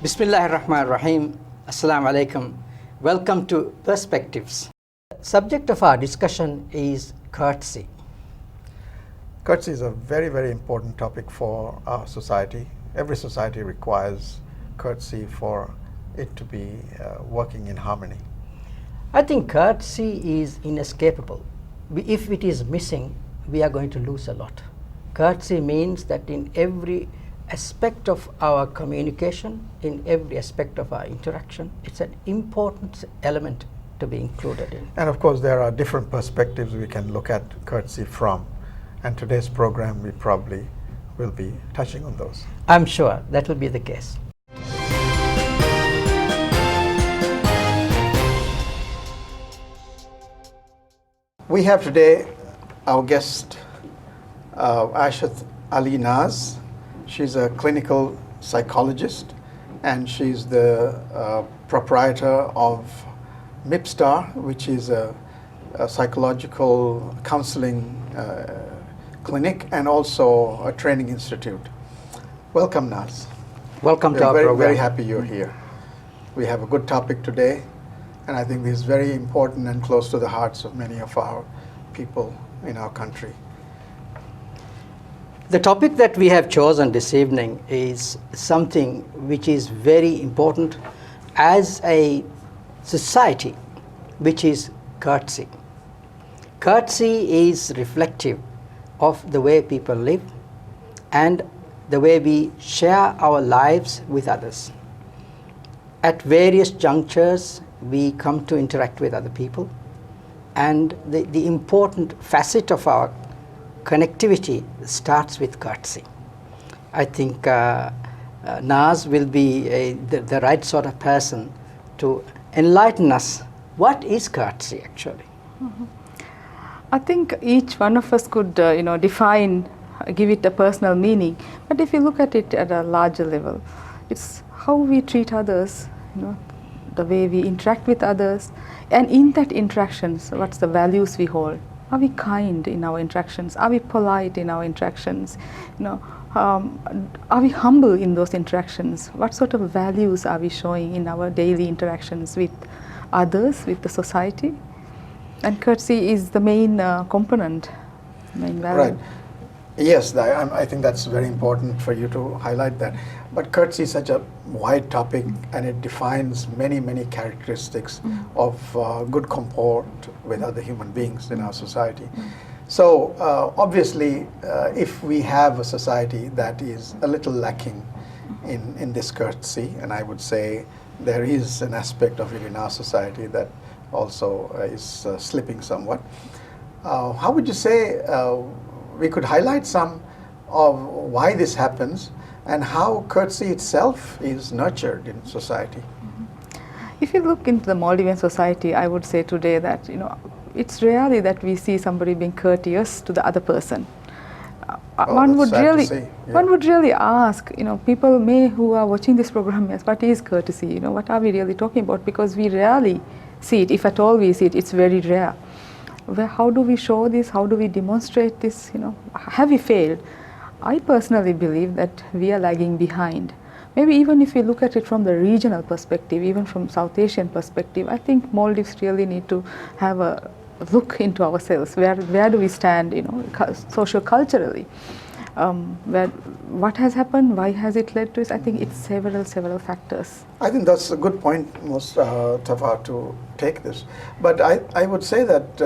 Bismillahirrahmanirrahim. Assalamu alaikum. Welcome to Perspectives. Subject of our discussion is courtesy. Courtesy is a very, very important topic for our society. Every society requires courtesy for it to be working in harmony. I think courtesy is inescapable. If it is missing, we are going to lose a lot. Courtesy means that in every aspect of our communication, in every aspect of our interaction, it's an important element to be included in. And of course, there are different perspectives we can look at courtesy from. And today's program, we probably will be touching on those. I'm sure that will be the case. We have today our guest, Ashat Ali Naz. She's a clinical psychologist and she's the proprietor of MIPSTAR, which is a psychological counseling clinic and also a training institute. Welcome, Naz. Welcome to our program. program. Very happy you're here. We have a good topic today, and I think this is very important and close to the hearts of many of our people in our country. The topic that we have chosen this evening is something which is very important as a society, which is courtesy. Courtesy is reflective of the way people live and the way we share our lives with others. At various junctures, we come to interact with other people, and the important facet of our connectivity starts with courtesy. I think Naz will be the right sort of person to enlighten us. What is courtesy actually? Mm-hmm. I think each one of us could define, give it a personal meaning, but if you look at it at a larger level, it's how we treat others, the way we interact with others, and in that interactions, what's the values we hold. Are we kind in our interactions? Are we polite in our interactions? Are we humble in those interactions? What sort of values are we showing in our daily interactions with others, with the society? And courtesy is the main component, main value. Right. Yes, I think that's very important for you to highlight that. But courtesy is such a wide topic, and it defines many, many characteristics of good comport with other human beings in our society. So obviously, if we have a society that is a little lacking in this courtesy, and I would say there is an aspect of it in our society that also is slipping somewhat, how would you say we could highlight some of why this happens and how courtesy itself is nurtured in society? If you look into the Maldivian society, I would say today that it's rarely that we see somebody being courteous to the other person. One would really ask, people who are watching this program, yes, what is courtesy? What are we really talking about? Because we rarely see it. If at all we see it, it's very rare. How do we show this? How do we demonstrate this? Have we failed? I personally believe that we are lagging behind. Maybe even if we look at it from the regional perspective, even from South Asian perspective, I think Maldives really need to have a look into ourselves. Where do we stand, socio-culturally? What has happened? Why has it led to this? I think it's several factors. I think that's a good point, Musthafa, to take this. But I would say that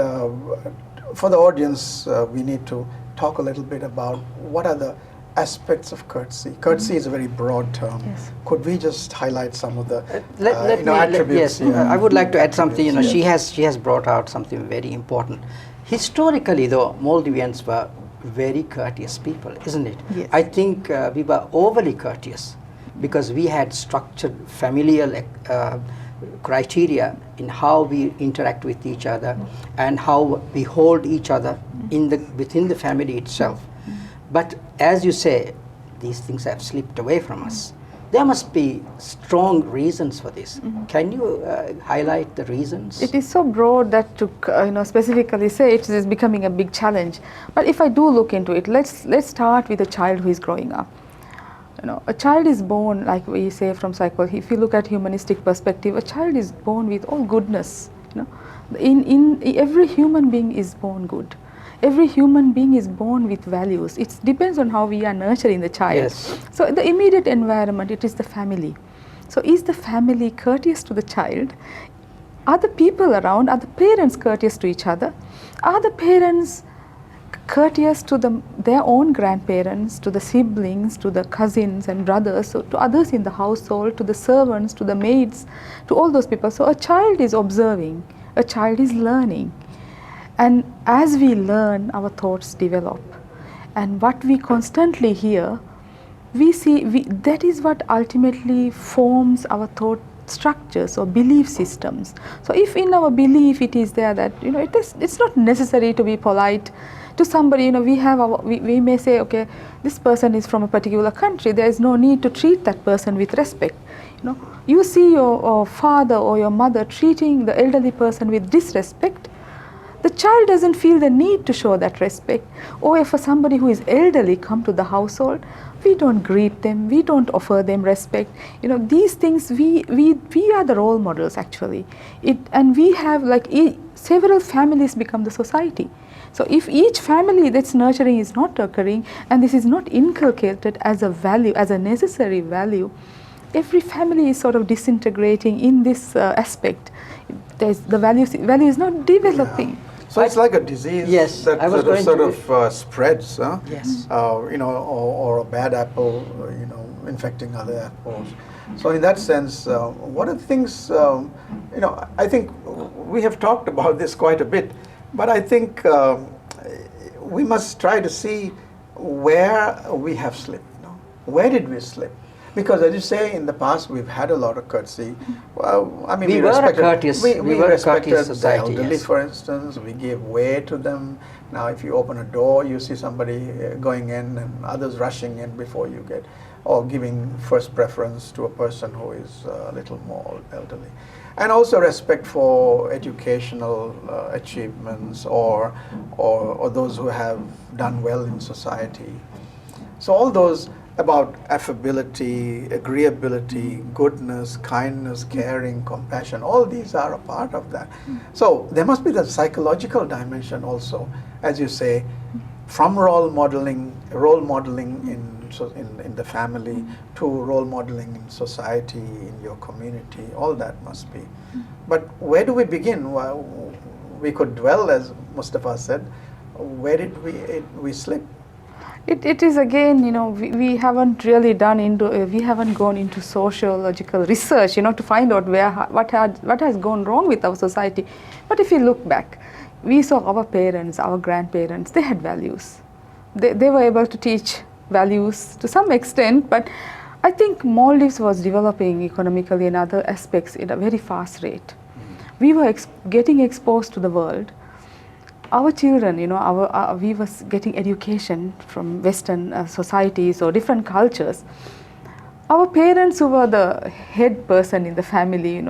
for the audience, we need to talk a little bit about what are the aspects of courtesy. Courtesy is a very broad term. Yes. Could we just highlight some of the Yes, attributes? I would like to add something. She has brought out something very important. Historically, though, Maldivians were very courteous people, isn't it? Yes. I think we were overly courteous because we had structured familial criteria in how we interact with each other and how we hold each other within the family itself. But as you say, these things have slipped away from us. There must be strong reasons for this. Can you highlight the reasons? It is so broad that to specifically say it is becoming a big challenge. But if I do look into it, let's start with a child who is growing up. A child is born, like we say from psychology, if you look at humanistic perspective, a child is born with all goodness. In every human being is born good. Every human being is born with values. It depends on how we are nurturing the child. Yes. So the immediate environment, it is the family. So is the family courteous to the child? Are the people around, are the parents courteous to each other? Are the parents courteous to their own grandparents, to the siblings, to the cousins and brothers, so to others in the household, to the servants, to the maids, to all those people? So a child is observing, a child is learning. And as we learn, our thoughts develop. And what we constantly hear, we see, that is what ultimately forms our thought structures or belief systems. So if in our belief it is there that, it's not necessary to be polite to somebody, we may say, okay, this person is from a particular country, there is no need to treat that person with respect. You see your father or your mother treating the elderly person with disrespect, the child doesn't feel the need to show that respect. Or if somebody who is elderly come to the household, we don't greet them, we don't offer them respect. These things, we are the role models actually. And we have several families become the society. So if each family that's nurturing is not occurring, and this is not inculcated as a value, as a necessary value, every family is sort of disintegrating in this aspect. The value is not developing. Yeah. So it's like a disease Yes, that I was sort of spreads, huh? Yes. Or a bad apple, infecting other apples. So in that sense, what are the things, I think we have talked about this quite a bit, but I think we must try to see where we have slipped. Where did we slip? Because as you say, in the past we've had a lot of courtesy. Well, I mean, we were a courteous, we were a courteous society. The elderly, yes. for instance, we gave way to them. Now, if you open a door, you see somebody going in and others rushing in before you get, or giving first preference to a person who is a little more elderly. And also respect for educational achievements or those who have done well in society. So all those about affability, agreeability, goodness, kindness, caring, compassion, all these are a part of that. So there must be the psychological dimension also, as you say, from role modeling in the family to role modeling in society, in your community, all that must be. But where do we begin? Well, we could dwell, as Musthafa said, where did we slip? It is again, we haven't really we haven't gone into sociological research, to find out what has gone wrong with our society. But if you look back, we saw our parents, our grandparents, they had values. They were able to teach values to some extent, but I think Maldives was developing economically and other aspects at a very fast rate. We were getting exposed to the world. Our children, we were getting education from Western societies or different cultures. Our parents, who were the head person in the family,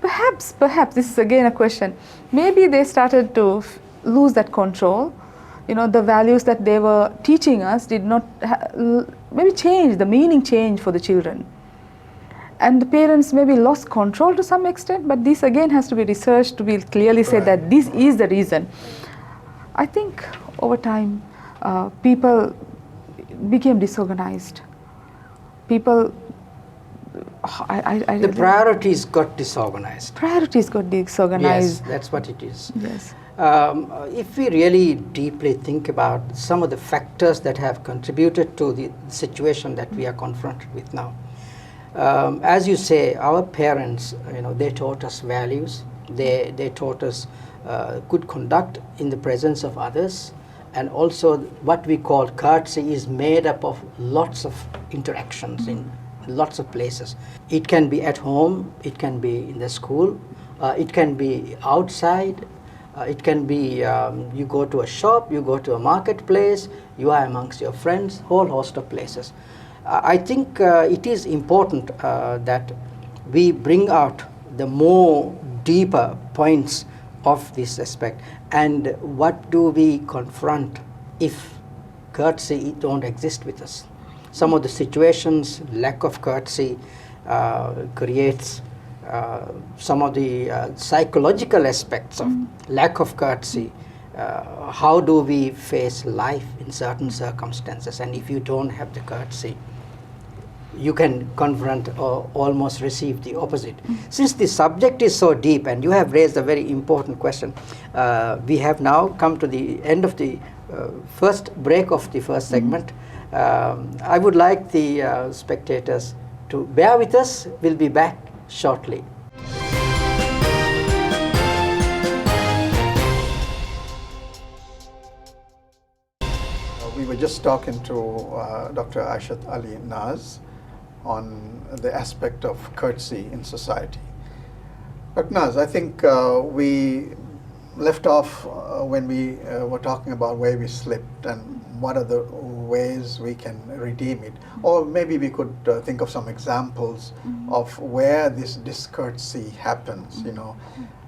perhaps this is again a question. Maybe they started to lose that control. The values that they were teaching us did not maybe change. The meaning changed for the children. And the parents maybe lost control to some extent, but this again has to be researched to be clearly said that this is the reason. I think over time, people became disorganized. The priorities got disorganized. Yes, that's what it is. Yes. If we really deeply think about some of the factors that have contributed to the situation that we are confronted with now, as you say, our parents, they taught us values. They taught us good conduct in the presence of others, and also what we call courtesy is made up of lots of interactions in lots of places. It can be at home, it can be in the school, it can be outside, it can be you go to a shop, you go to a marketplace, you are amongst your friends, whole host of places. I think it is important that we bring out the more deeper points of this aspect, and what do we confront if courtesy don't exist with us. some of the situations, lack of courtesy creates some of the psychological aspects of lack of courtesy. How do we face life in certain circumstances? And if you don't have the courtesy, you can confront or almost receive the opposite. Since the subject is so deep and you have raised a very important question, we have now come to the end of the first break of the first segment. I would like the spectators to bear with us. We'll be back shortly. We were just talking to Dr. Aishat Ali Naz on the aspect of courtesy in society. Dr. Naz, I think we left off when we were talking about where we slipped and what are the ways we can redeem it. Or maybe we could think of some examples of where this discourtesy happens. You know,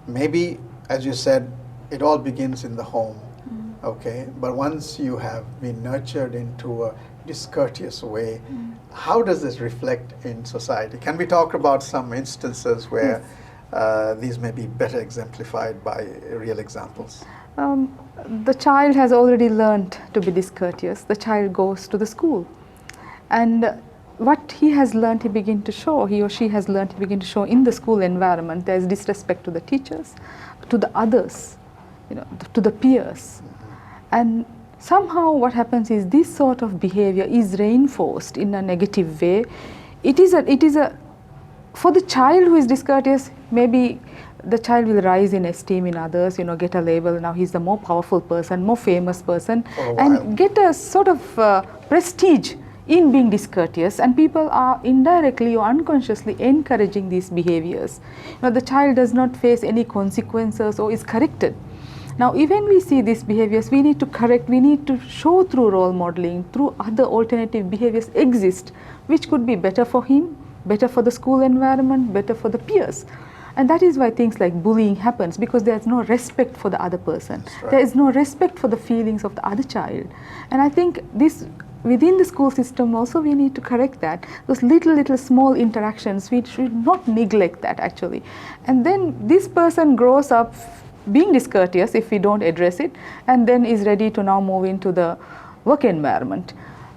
maybe, as you said, it all begins in the home. Okay, but once you have been nurtured into a discourteous way, how does this reflect in society? Can we talk about some instances where these may be better exemplified by real examples? The child has already learned to be discourteous. The child goes to the school, and what he has learned, he or she has learned, he begin to show in the school environment. There is disrespect to the teachers, to the others, you know, to the peers. And somehow what happens is this sort of behavior is reinforced in a negative way. It is a for the child who is discourteous, maybe the child will rise in esteem in others, you know, get a label, now he's the more powerful person, more famous person, and get a sort of prestige in being discourteous, and people are indirectly or unconsciously encouraging these behaviors. You know, the child does not face any consequences or is corrected. Now, even we see these behaviors, we need to correct, we need to show through role modeling, through other alternative behaviors exist, which could be better for him, better for the school environment, better for the peers. And that is why things like bullying happens, because there is no respect for the other person. Right. There is no respect for the feelings of the other child. And I think this, within the school system also, we need to correct that. Those little small interactions, we should not neglect that actually. And then this person grows up being discourteous if we don't address it, and then is ready to now move into the work environment.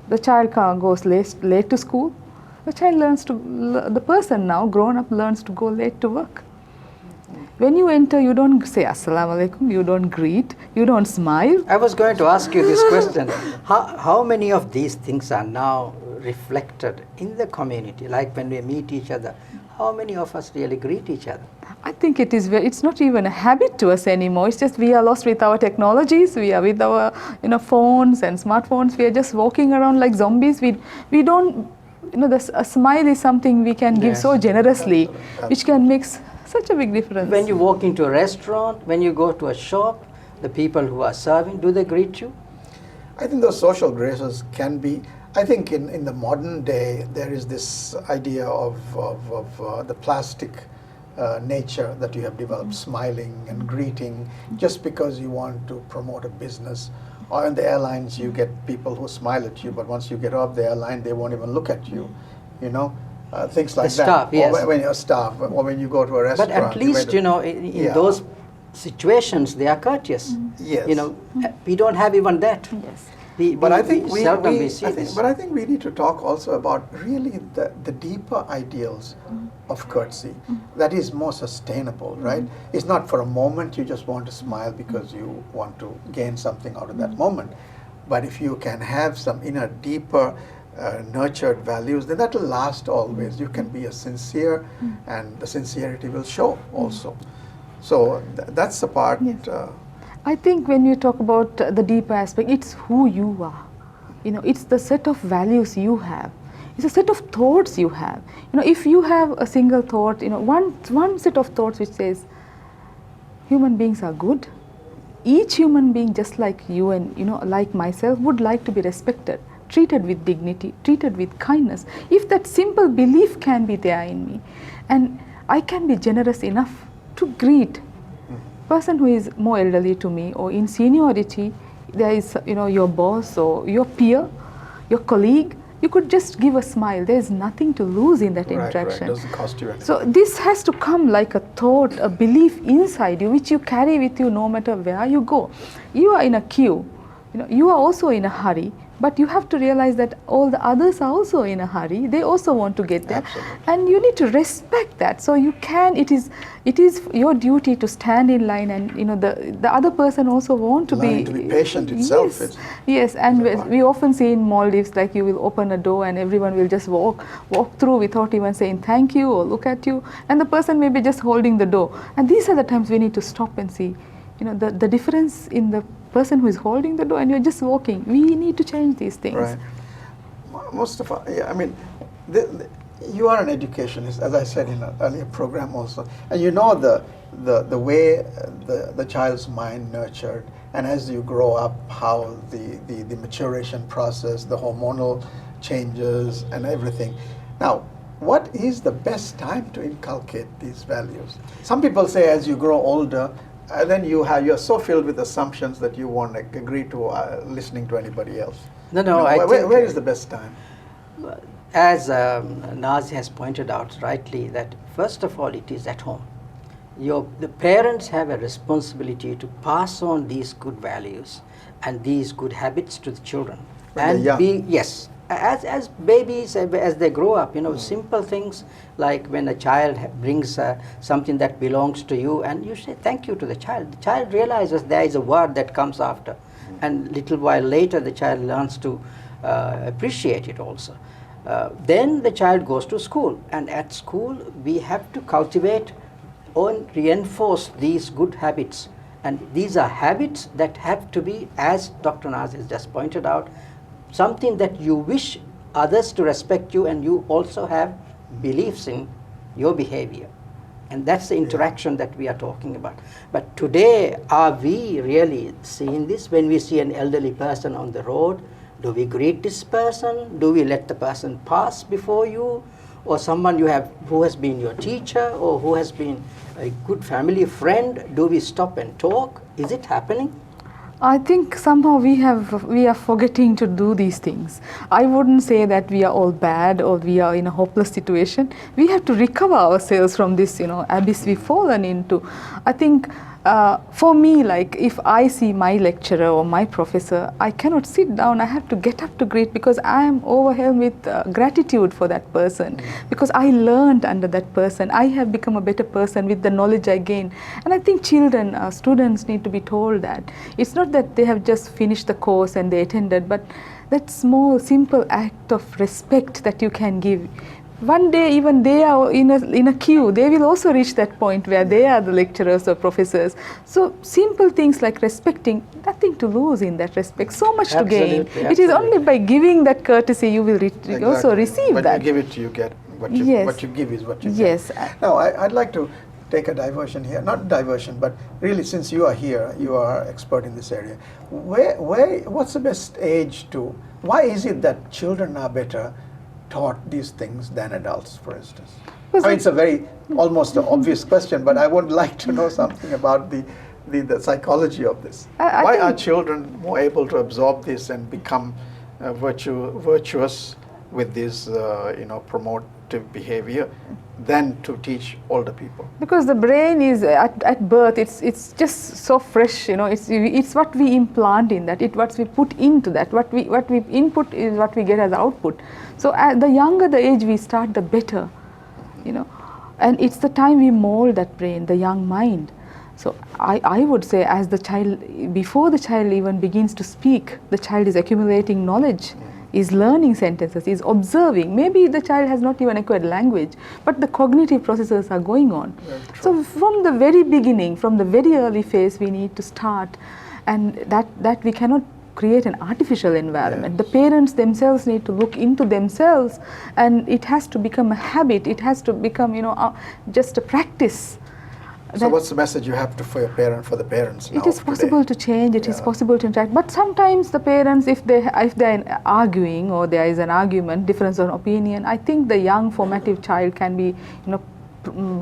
The child goes late to school. The child learns to, the person now grown up learns to go late to work. When you enter, you don't say Assalamu alaikum, you don't greet, you don't smile. I was going to ask you this question. How many of these things are now reflected in the community? Like when we meet each other, how many of us really greet each other? I think it is it's not even a habit to us anymore. It's just we are lost with our technologies. We are with our phones and smartphones. We are just walking around like zombies. We don't, a smile is something we can give so generously, which can make such a big difference. When you walk into a restaurant, when you go to a shop, the people who are serving, do they greet you? I think those social graces can be, I think in the modern day, there is this idea of the plastic nature that you have developed, smiling and greeting just because you want to promote a business. Or in the airlines, you get people who smile at you, but once you get off the airline, they won't even look at you, things like that. Staff, yes. Or when you're staff, or when you go to a restaurant. But at least, in those situations, they are courteous. Yes. We don't have even that. Yes. But I think I think we need to talk also about really the deeper ideals of courtesy that is more sustainable, right? It's not for a moment you just want to smile because you want to gain something out of that moment. But if you can have some inner, deeper, nurtured values, then that will last always. You can be a sincere, and the sincerity will show also. So that's the part. Yes. I think when you talk about the deeper aspect, it's who you are. It's the set of values you have. It's a set of thoughts you have. If you have a single thought, one set of thoughts which says, human beings are good. Each human being, just like you and like myself, would like to be respected, treated with dignity, treated with kindness. If that simple belief can be there in me, and I can be generous enough to greet person who is more elderly to me or in seniority, there is your boss or your peer, your colleague, you could just give a smile. There's nothing to lose in that interaction. Right. It doesn't cost you anything. So this has to come like a thought, a belief inside you, which you carry with you no matter where you go. You are in a queue, you are also in a hurry, but you have to realize that all the others are also in a hurry. They also want to get there. Absolutely. And you need to respect that. So you can, it is your duty to stand in line, and the other person also want to Learning to be patient itself. Yes, and we often see in Maldives, like you will open a door and everyone will just walk through without even saying thank you or look at you, and the person may be just holding the door. And these are the times we need to stop and see, the difference in the person who is holding the door and you're just walking. We need to change these things. Right. Musthafa, I mean, you are an educationist, as I said in an earlier program also, and you know the way the child's mind nurtured, and as you grow up, how the maturation process, the hormonal changes and everything. Now, what is the best time to inculcate these values? Some people say as you grow older, then you're so filled with assumptions that you won't agree to listening to anybody else. No, where is the best time? As Naz has pointed out rightly, that first of all it is at home. The parents have a responsibility to pass on these good values and these good habits to the children. When they're young. Yes, as babies, as they grow up, simple things like when a child brings something that belongs to you and you say thank you to the child realizes there is a word that comes after, and little while later the child learns to appreciate it also. Then the child goes to school, and at school we have to cultivate and reinforce these good habits, and these are habits that have to be, as Dr. Naz has just pointed out, something that you wish others to respect you, and you also have beliefs in your behavior. And that's the interaction that we are talking about. But today, are we really seeing this? When we see an elderly person on the road, do we greet this person? Do we let the person pass before you? Or someone who has been your teacher or who has been a good family friend, do we stop and talk? Is it happening? I think somehow we are forgetting to do these things. I wouldn't say that we are all bad or we are in a hopeless situation. We have to recover ourselves from this, abyss we've fallen into. I think for me, like if I see my lecturer or my professor, I cannot sit down. I have to get up to greet, because I am overwhelmed with gratitude for that person, because I learned under that person. I have become a better person with the knowledge I gained. And I think children, students need to be told that. It's not that they have just finished the course and they attended, but that small, simple act of respect that you can give. One day even they are in a queue, they will also reach that point where they are the lecturers or professors. So simple things like respecting, nothing to lose in that respect, so much to gain. Absolutely. It is only by giving that courtesy you will also receive when that. When you give it, you get. What you give is what you get. Yes. Now, I'd like to take a diversion here. Not diversion, but really, since you are here, you are expert in this area. What's the best age to? Why is it that children are better taught these things than adults, for instance? I mean, it's a very almost an obvious question, but I would like to know something about the psychology of this. Why are children more able to absorb this and become virtuous with this, promotive behavior than to teach older people? Because the brain is at birth, it's just so fresh, it's what we implant in that, what we put into that, what we input is what we get as output. So the younger the age we start, the better, and it's the time we mold that brain, the young mind. So I would say, as the child, before the child even begins to speak, the child is accumulating knowledge, is learning sentences, is observing. Maybe the child has not even acquired language, but the cognitive processes are going on. So from the very beginning, from the very early phase, we need to start, and that we cannot create an artificial environment. The parents themselves need to look into themselves, and it has to become a habit. It has to become, just a practice. So what's the message you have for the parents now? It is possible to change, it is possible to interact, but sometimes the parents, if they're arguing or there is an argument, difference of opinion, I think the young formative child can be,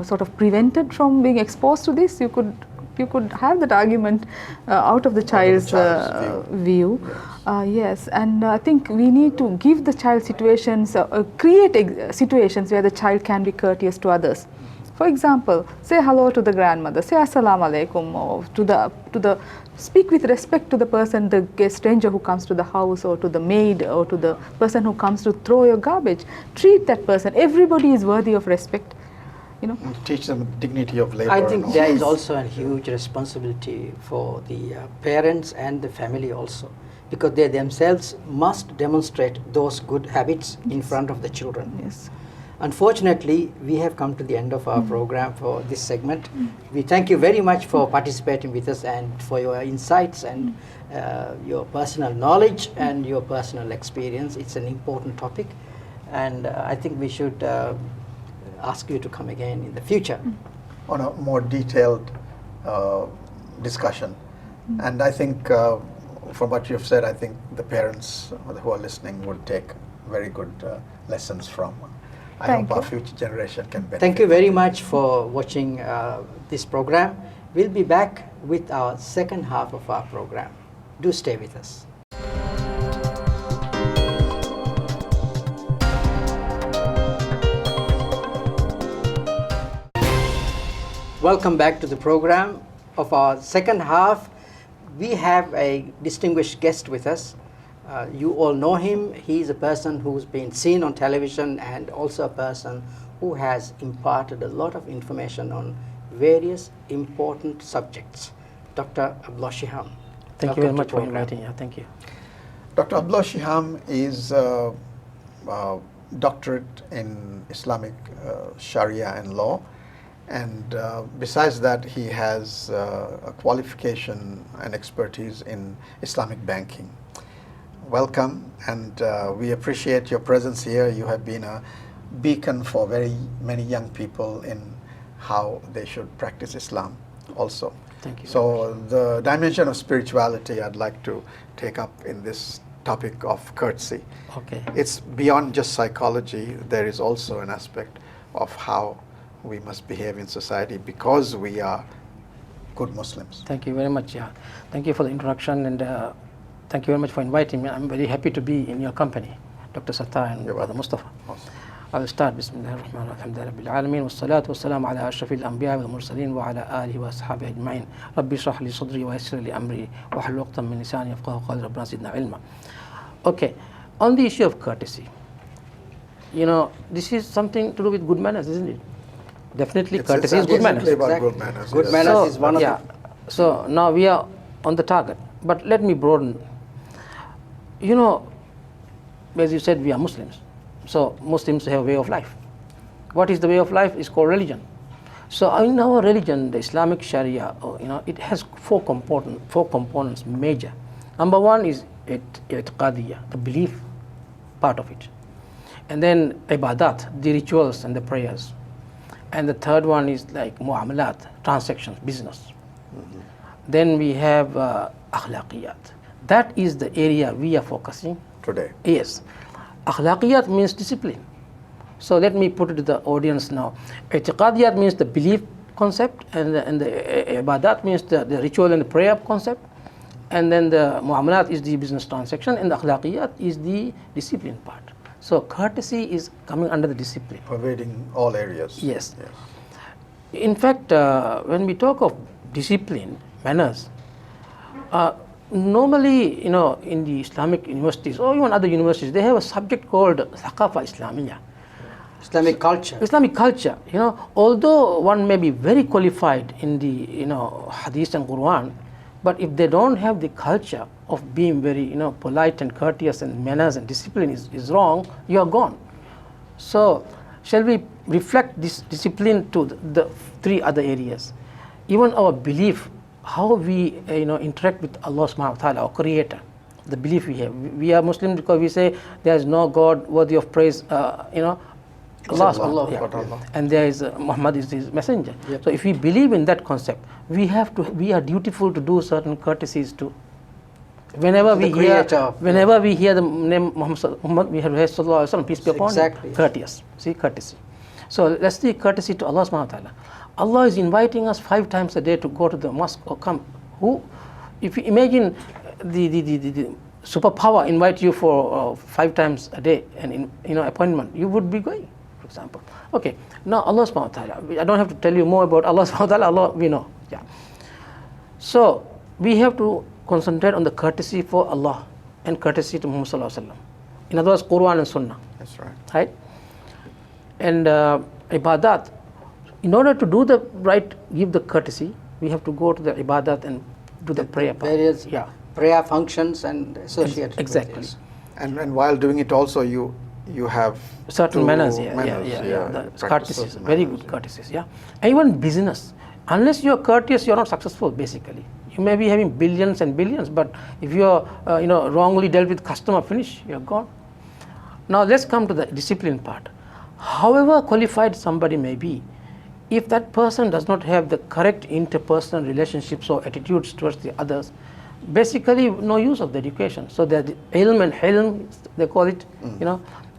sort of prevented from being exposed to this. You could have that argument out of the child's view. Yes, and I think we need to give the child situations, create situations where the child can be courteous to others. For example, say hello to the grandmother, say assalamu alaikum, or speak with respect to the person, the stranger who comes to the house, or to the maid, or to the person who comes to throw your garbage. Treat that person. Everybody is worthy of respect. You know. Teach them dignity of labor. I think and all. there is also a huge responsibility for the parents and the family also, because they themselves must demonstrate those good habits in front of the children. Yes. Unfortunately, we have come to the end of our program for this segment. We thank you very much for participating with us and for your insights and your personal knowledge and your personal experience. It's an important topic, and I think we should ask you to come again in the future. On a more detailed discussion. And I think from what you've said, I think the parents who are listening will take very good lessons from. I hope our future generation can benefit. Thank you very much for watching this program. We'll be back with our second half of our program. Do stay with us. Welcome back to the program of our second half. We have a distinguished guest with us. You all know him. He's a person who's been seen on television and also a person who has imparted a lot of information on various important subjects. Dr. Abdul. Thank you very much for inviting me. Thank you. Dr. Abdul is a doctorate in Islamic Sharia and law. And besides that, he has a qualification and expertise in Islamic banking. Welcome, and we appreciate your presence here. You have been a beacon for very many young people in how they should practice Islam also. Thank you. So the dimension of spirituality I'd like to take up in this topic of courtesy. Okay. It's beyond just psychology. There is also an aspect of how we must behave in society because we are good Muslims. Thank you very much. Yeah. Thank you for the introduction, and thank you very much for inviting me. I'm very happy to be in your company, Dr. Sattar and Brother Musthafa. Awesome. I will start. Bismillahirrahmanirrahim. Alhamdulillah Rabbil Alameen. Wassalatu wassalamu ala ashrafil anbiya wal mursalin wa ala alihi wa ashabihi ajma'in. Rabbi shrah li sadri wa yassir li amri wa hlul 'uqdatan min lisani yafqahu qawli. Rabbana zidna ilma. Okay. On the issue of courtesy, you know, this is something to do with good manners, isn't it? Definitely, courtesy is good manners. About good manners. Good manners is one of the... So now we are on the target, but let me broaden. You know, as you said, we are Muslims. So Muslims have a way of life. What is the way of life? It's called religion. So in our religion, the Islamic Sharia, you know, it has four components major. Number one is i'tiqadiyya, the belief part of it. And then ibadat, the rituals and the prayers. And the third one is like mu'amalat, transactions, business. Then we have akhlaqiyat. That is the area we are focusing today. Yes. Akhlaqiyat means discipline. So let me put it to the audience now. I'tiqadiyat means the belief concept, and the ibadat means the ritual and the prayer concept. And then the mu'amalat is the business transaction, and the akhlaqiyat is the discipline part. So courtesy is coming under the discipline. Pervading all areas. Yes. In fact, when we talk of discipline, manners, normally, you know, in the Islamic universities or even other universities, they have a subject called Thaqafa Islamiyya. Islamic culture. Islamic culture, you know, although one may be very qualified in the, you know, Hadith and Quran, but if they don't have the culture of being very, you know, polite and courteous and manners and discipline is wrong, you are gone. So, shall we reflect this discipline to the three other areas? Even our belief, how we, you know, interact with Allah subhanahu wa ta'ala, our creator, the belief we have. We are Muslims because we say there is no God worthy of praise, you know, Allah. Yeah. And there is Muhammad is his messenger. Yep. So if we believe in that concept, we are dutiful to do certain courtesies too. Whenever we hear the name Muhammad, we have to say Sallallahu Alaihi Wasallam, peace be upon him. Courteous. See, courtesy. So let's see courtesy to Allah subhanahu wa ta'ala. Allah is inviting us 5 times a day to go to the mosque or come. If you imagine the superpower invite you for 5 times a day and appointment, you would be going, for example. Okay, now Allah subhanahu wa ta'ala, I don't have to tell you more about Allah subhanahu wa ta'ala, Allah we know. Yeah. So we have to concentrate on the courtesy for Allah and courtesy to Muhammad sallallahu alaihi wasallam. In other words, Quran and Sunnah. That's right. Right? And ibadat, in order to do the right, give the courtesy, we have to go to the ibadat and do the prayer part. Various Yeah. prayer functions and associated with Exactly. this. And while doing it also, you have Certain to manners, The practice courtesies, certain very manners, good courtesies, yeah. And even business, unless you are courteous, you are not successful. Basically, you may be having billions and billions, but if you are, wrongly dealt with customer, finish, you are gone. Now let's come to the discipline part. However qualified somebody may be, if that person does not have the correct interpersonal relationships or attitudes towards the others, basically no use of the education. So the ilm and hilm, they call it,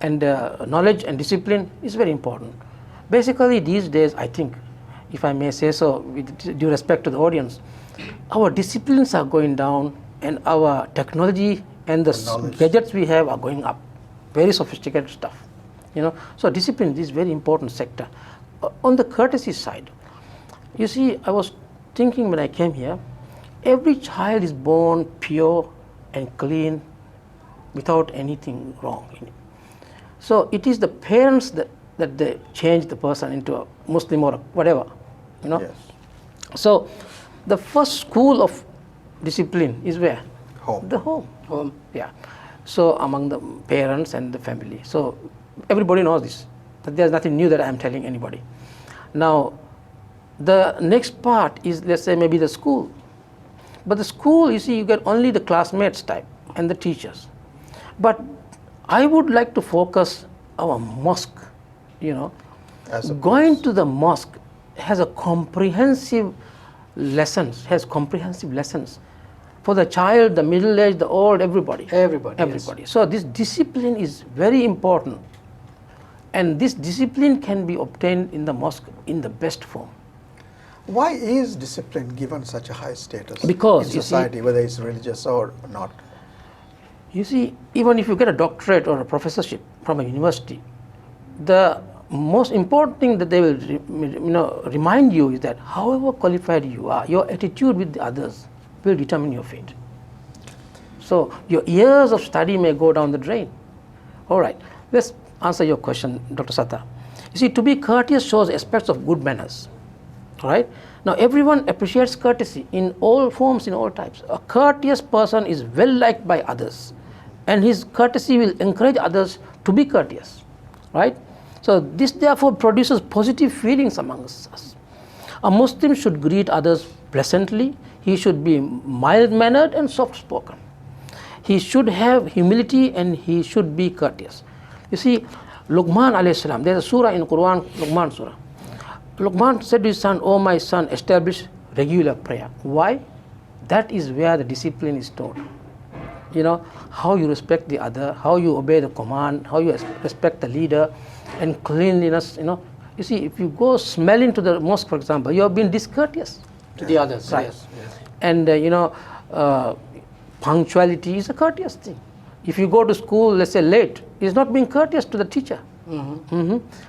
and knowledge and discipline is very important. Basically these days, I think, if I may say so with due respect to the audience, our disciplines are going down and our technology and the gadgets we have are going up. Very sophisticated stuff. So discipline is very important sector. On the courtesy side, you see, I was thinking when I came here, every child is born pure and clean without anything wrong in it. So it is the parents that they change the person into a Muslim or whatever, Yes. So the first school of discipline is where? Home. The home. Home. Yeah. So among the parents and the family. So everybody knows this. That there's nothing new that I'm telling anybody. Now, the next part is, let's say, maybe the school. But the school, you see, you get only the classmates type and the teachers. But I would like to focus our mosque, As a going to the mosque has comprehensive lessons for the child, the middle-aged, the old, everybody. Everybody. So this discipline is very important. And this discipline can be obtained in the mosque in the best form. Why is discipline given such a high status Because, in you see, society, whether it's religious or not? You see, even if you get a doctorate or a professorship from a university, the most important thing that they will remind you is that however qualified you are, your attitude with the others will determine your fate. So your years of study may go down the drain. All right, let's answer your question, Dr. Sattar. You see, to be courteous shows aspects of good manners. All right. Now everyone appreciates courtesy in all forms, in all types. A courteous person is well liked by others, and his courtesy will encourage others to be courteous. Right. So this therefore produces positive feelings amongst us. A Muslim should greet others pleasantly. He should be mild-mannered and soft-spoken. He should have humility and he should be courteous. You see, Luqman alayhi salam, there's a surah in Quran, Luqman surah. Luqman said to his son, "Oh my son, establish regular prayer." Why? That is where the discipline is taught. How you respect the other, how you obey the command, how you respect the leader, and cleanliness. You see, if you go smell into the mosque, for example, you have been discourteous To the others, Right. yes. And punctuality is a courteous thing. If you go to school, let's say late, it's not being courteous to the teacher.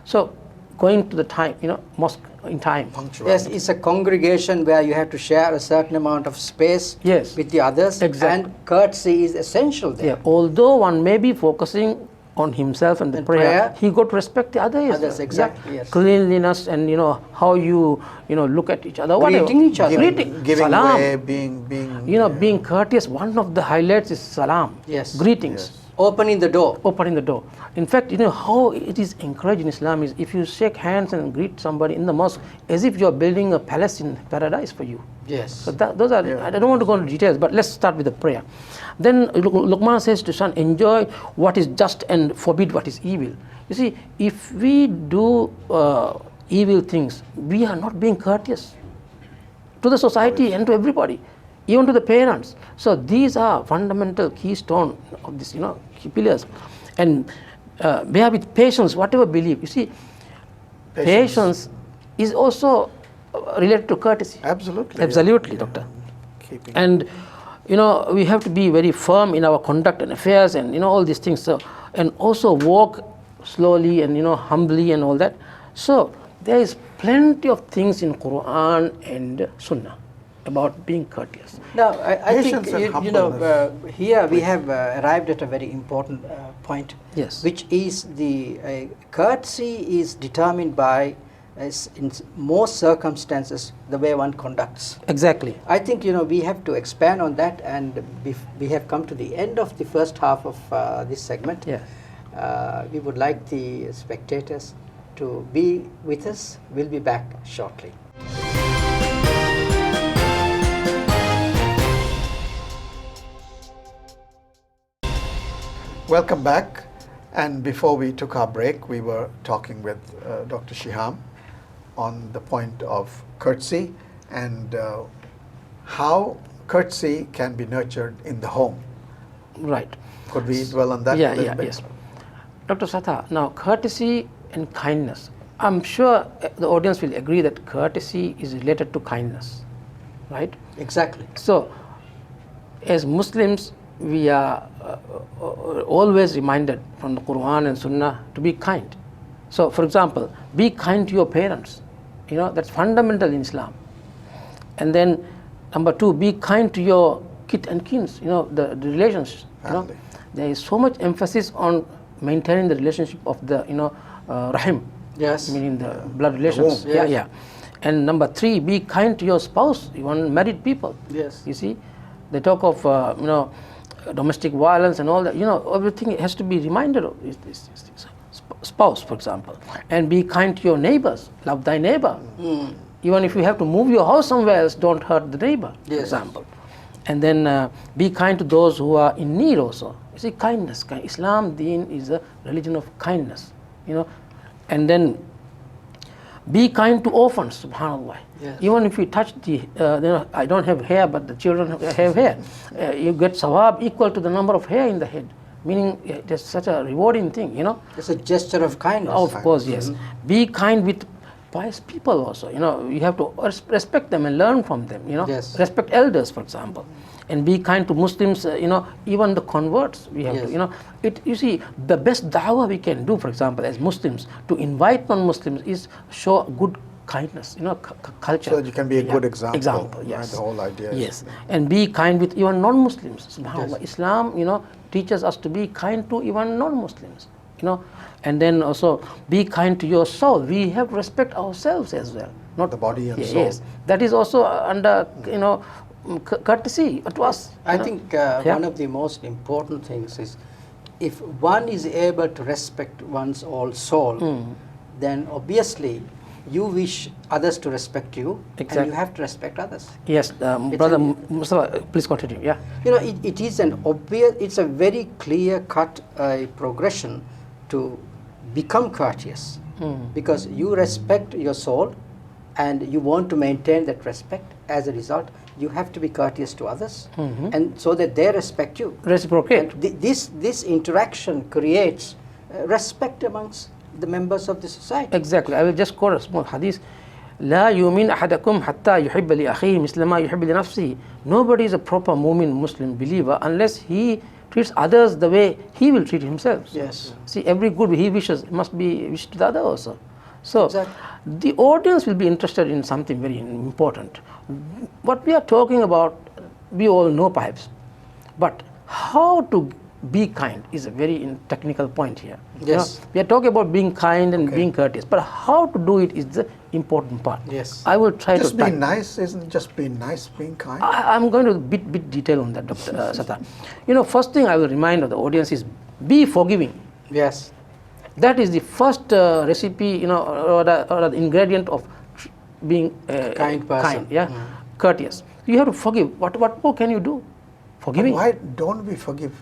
So going to the time, mosque in time. Yes, it's a congregation where you have to share a certain amount of space Yes. with the others, Exactly. and courtesy is essential there. Yeah, although one may be focusing on himself and the And prayer, prayer. he got to respect the others. Others, exactly, yes. Cleanliness and how you look at each other. Whatever. Greeting each other. Giving Salam. way, being Being courteous. One of the highlights is salam. Yes. Greetings. Yes. Opening the door. Opening the door. In fact, how it is encouraged in Islam is if you shake hands and greet somebody in the mosque as if you are building a palace in paradise for you. Yes. So those are, I don't want to go into details, but let's start with the prayer. Then Luqman says to son, enjoy what is just and forbid what is evil. You see, if we do evil things, we are not being courteous to the society and to everybody, even to the parents. So these are fundamental keystone of this, key pillars. And bear with patience, whatever belief. You see, patience is also related to courtesy. Absolutely. Absolutely, doctor. Keeping. And we have to be very firm in our conduct and affairs, and all these things. So, and also walk slowly and humbly and all that. So there is plenty of things in Quran and Sunnah about being courteous. Now, I think Patience and here we have arrived at a very important point, Yes. which is the courtesy is determined by, in most circumstances, the way one conducts. Exactly. I think we have to expand on that, and we have come to the end of the first half of this segment. Yeah. We would like the spectators to be with us. We'll be back shortly. Welcome back. And before we took our break, we were talking with Dr. Shiham on the point of courtesy and how courtesy can be nurtured in the home. Right. Could we dwell on that a little bit? Yes. Dr. Sattar, now courtesy and kindness. I'm sure the audience will agree that courtesy is related to kindness, right? Exactly. So, as Muslims, we are always reminded from the Quran and Sunnah to be kind. So, for example, be kind to your parents. That's fundamental in Islam. And then, number two, be kind to your kith and kins. The relations. Family. There is so much emphasis on maintaining the relationship of the rahim. Yes. Meaning the blood relations. womb. Yes. Yeah. And number three, be kind to your spouse, even married people. Yes. You see, they talk of domestic violence and all that. Everything has to be reminded of this spouse, for example. And be kind to your neighbors. Love thy neighbor. Even if you have to move your house somewhere else, don't hurt the neighbor, for Yes. example. And then be kind to those who are in need also. You see, kindness. Islam, Deen, is a religion of kindness. And then be kind to orphans, subhanAllah. Yes. Even if you touch the, I don't have hair, but the children have hair. You get sawab equal to the number of hair in the head. Meaning, it is such a rewarding thing, It's a gesture of kindness. Of course, yes. Be kind with pious people also. You have to respect them and learn from them. Yes. Respect elders, for example, and be kind to Muslims. Even the converts. We have Yes. to. You see, the best dawah we can do, for example, as Muslims, to invite non-Muslims is show good kindness. Culture. So that you can be a good example. Example, yes. Right, the whole idea. Yes, and be kind with even non-Muslims. Subhanallah, Yes. Islam, teaches us to be kind to even non-Muslims. And then also be kind to your soul. We have to respect ourselves as well, not The body and soul. Yes, that is also under courtesy to us. I think one of the most important things is if one is able to respect one's own soul, then obviously you wish others to respect you, and Exactly. you have to respect others. Yes, brother Musthafa, please continue. Yeah. It is an obvious, it's a very clear-cut progression to become courteous, because you respect your soul and you want to maintain that respect. As a result, you have to be courteous to others, and so that they respect you. Reciprocate. And this interaction creates respect amongst the members of the society. Exactly. I will just quote a small hadith. لا يؤمن أحدكم حتى يحب لأخيه مثل ما يحب لنفسه. Nobody is a proper mu'min, Muslim believer, unless he treats others the way he will treat himself. Yes. See, every good he wishes must be wished to the other also. So, Exactly. the audience will be interested in something very important. What we are talking about, we all know perhaps, but how to be kind is a very technical point here. Yes. We are talking about being kind and being courteous, but how to do it is the important part. Yes. I will try Just to being nice isn't just being nice, being kind. I'm going to bit detail on that, Dr. Sattar. First thing I will remind of the audience is be forgiving. Yes. That is the first recipe, or the ingredient of being Kind person. courteous. You have to forgive. What more can you do? But Forgiving. why don't we forgive?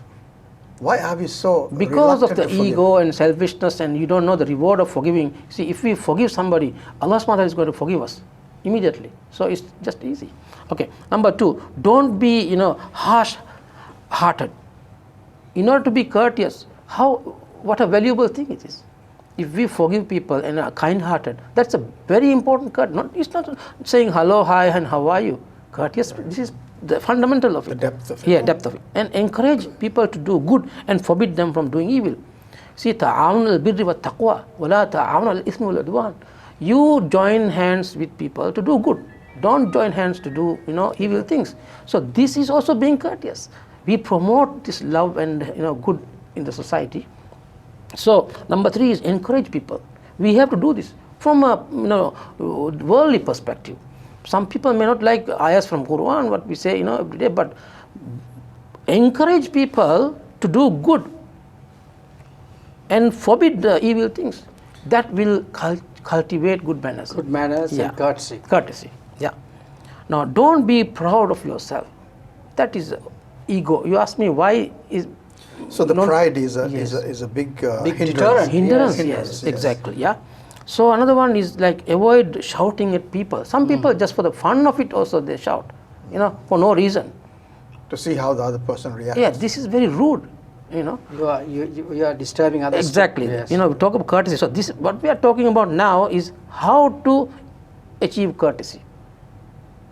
Why are we so Because of reluctant the to forgive? ego and selfishness, and you don't know the reward of forgiving. See, if we forgive somebody, Allah subhanahu wa ta'ala is going to forgive us immediately. So it's just easy. Okay. Number two, don't be harsh-hearted. In order to be courteous, what a valuable thing it is. If we forgive people and are kind-hearted, that's a very important courtesy. It's not saying hello, hi, and how are you. Courteous. This is the fundamental of it. The depth of it. Yeah, depth of it. And encourage people to do good and forbid them from doing evil. See, ta'awun al-birri wa taqwa, wa la ta'awun al-ithmi wal udwan. You join hands with people to do good. Don't join hands to do, evil things. So this is also being courteous. We promote this love and, good in the society. So number 3 is encourage people. We have to do this from a, worldly perspective. Some people may not like ayahs from Quran, what we say, every day, but encourage people to do good and forbid the evil things. That will cultivate good manners. Good manners and courtesy. Courtesy, yeah. Now, don't be proud of yourself. That is ego. You ask me why is. So the pride is a big, Big hindrance. deterrent. Hindrance, Hindrance, yes, exactly, yeah. So another one is like avoid shouting at people. Some people just for the fun of it also they shout, for no reason. To see how the other person reacts. Yeah, this is very rude, You are disturbing others. Exactly. Yes. We talk about courtesy. So this, what we are talking about now is how to achieve courtesy.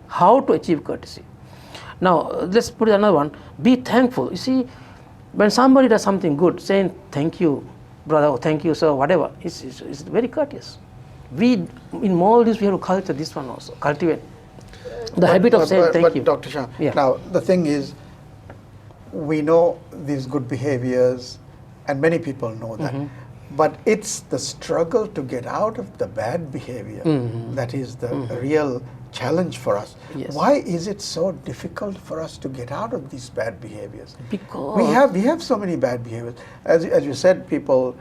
How to achieve courtesy. Now let's put another one. Be thankful. You see, when somebody does something good, saying thank you, brother, or thank you, sir, whatever, is very courteous. We in Maldives we have to culture this one also. Cultivate the habit of saying thank you. Dr. Shah, Yeah. now the thing is, we know these good behaviors, and many people know that. But it's the struggle to get out of the bad behavior that is the real challenge for us. Yes. Why is it so difficult for us to get out of these bad behaviors? Because we have so many bad behaviors. As you said, people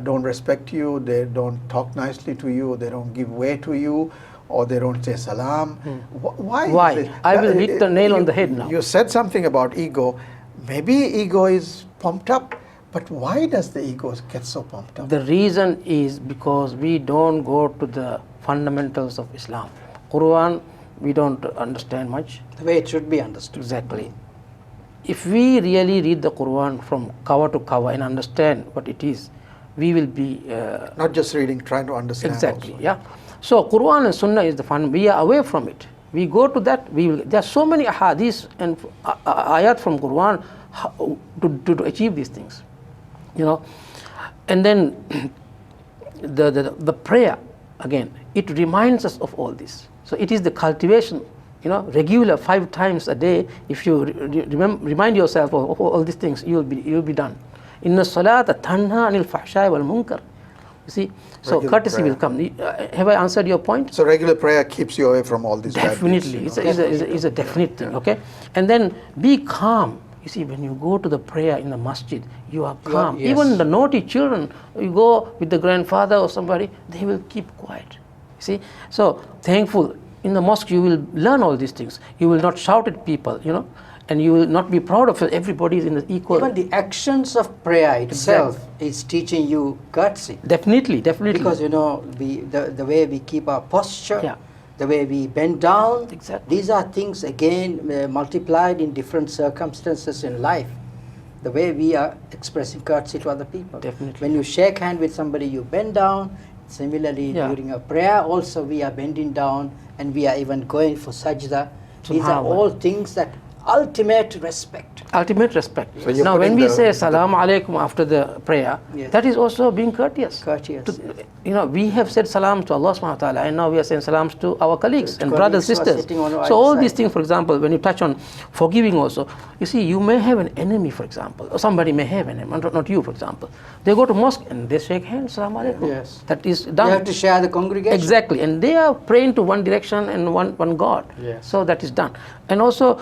don't respect you, they don't talk nicely to you, they don't give way to you, or they don't say salam. Why? Why? Is it? I will hit the nail on the head now. You said something about ego. Maybe ego is pumped up, but why does the ego get so pumped up? The reason is because we don't go to the fundamentals of Islam. Quran, we don't understand much. The way it should be understood. Exactly. If we really read the Quran from cover to cover and understand what it is, we will be Not just reading, trying to understand. exactly. also. Yeah. So Quran and Sunnah is the fun. We are away from it. We go to that. There are so many ahadith and ayat from Quran to achieve these things. And then the prayer again. It reminds us of all this. So it is the cultivation, regular 5 times a day. If you remind yourself of all these things, you'll be done. Inna salata tanha anil fahsha'i wal munkar. You see, so Regular courtesy prayer. will come. Have I answered your point? So regular prayer keeps you away from all these bad Definitely, deeds, it's a definite thing. Okay, and then be calm. You see, when you go to the prayer in the masjid, you are calm. yes. Even the naughty children, you go with the grandfather or somebody, they will keep quiet. You see, so thankful. In the mosque, you will learn all these things. You will not shout at people, and you will not be proud of it. Everybody is in the equal. Even the actions of prayer itself is teaching you courtesy. Definitely. Because the way we keep our posture, Yeah. the way we bend down, Exactly. these are things again multiplied in different circumstances in life. The way we are expressing courtesy to other people. Definitely. When you shake hand with somebody, you bend down. Similarly, Yeah. during a prayer also we are bending down and we are even going for sajda. These are Subhanallah. all things that ultimate respect. Ultimate respect. So you're Now, when putting we the- say Salaam alaikum after the prayer, Yes. that is also being courteous. Courteous. We have said salam to Allah subhanahu wa ta'ala, and now we are saying salams to our colleagues To and colleagues brothers, who are sisters. sitting on So all either these side. things, for example, when you touch on forgiving also, you see, you may have an enemy, for example, or somebody may have an enemy, not you, for example. They go to mosque and they shake hands, salam alaikum. Yes. That is You done. have to share the congregation. Exactly, and they are praying to one direction and one God. Yes. So that is done. And also,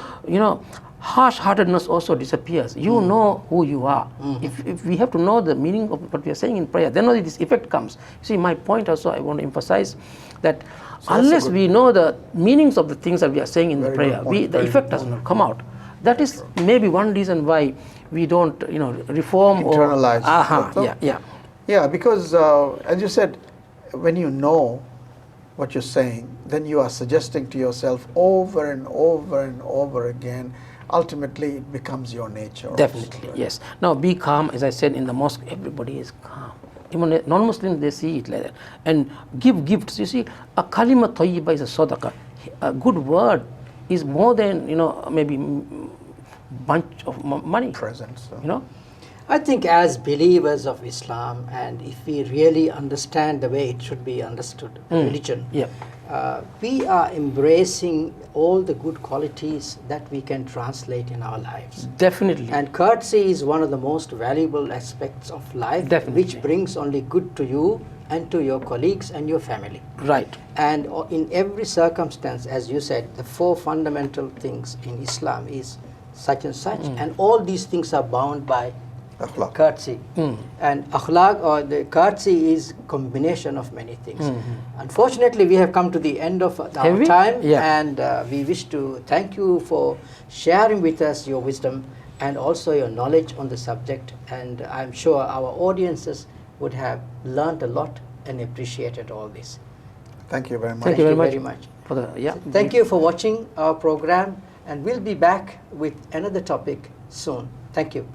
harsh-heartedness also disappears. You know who you are. If we have to know the meaning of what we are saying in prayer, then only this effect comes. See, my point also, I want to emphasize that unless we know the meanings of the things that we are saying in the Very prayer, good point, the very effect good does not come out. That is maybe one reason why we don't, reform Internalize. or yeah. Yeah, because as you said, when you know what you're saying, then you are suggesting to yourself over and over and over again. Ultimately, it becomes your nature. also. Definitely, yes. Now, be calm. As I said, in the mosque, everybody is calm. Even non-Muslims, they see it like that. And give gifts. You see, a kalima tayyiba is a sadaqah. A good word is more than, you know, maybe bunch of money. Presence. You know. I think as believers of Islam, and if we really understand the way it should be understood, religion, Yeah. We are embracing all the good qualities that we can translate in our lives. Definitely. And courtesy is one of the most valuable aspects of life, Definitely. which brings only good to you and to your colleagues and your family. Right. And in every circumstance, as you said, the 4 fundamental things in Islam is such and such, and all these things are bound by Akhlaq. courtesy. And akhlaq, or the courtesy, is combination of many things. Unfortunately, we have come to the end of our Have we? time, Yeah. and we wish to thank you for sharing with us your wisdom and also your knowledge on the subject. And I'm sure our audiences would have learned a lot and appreciated all this. Thank you very much. Thank you very very much. much. For the, yeah. Thank you for watching our program, and we'll be back with another topic soon. Thank you.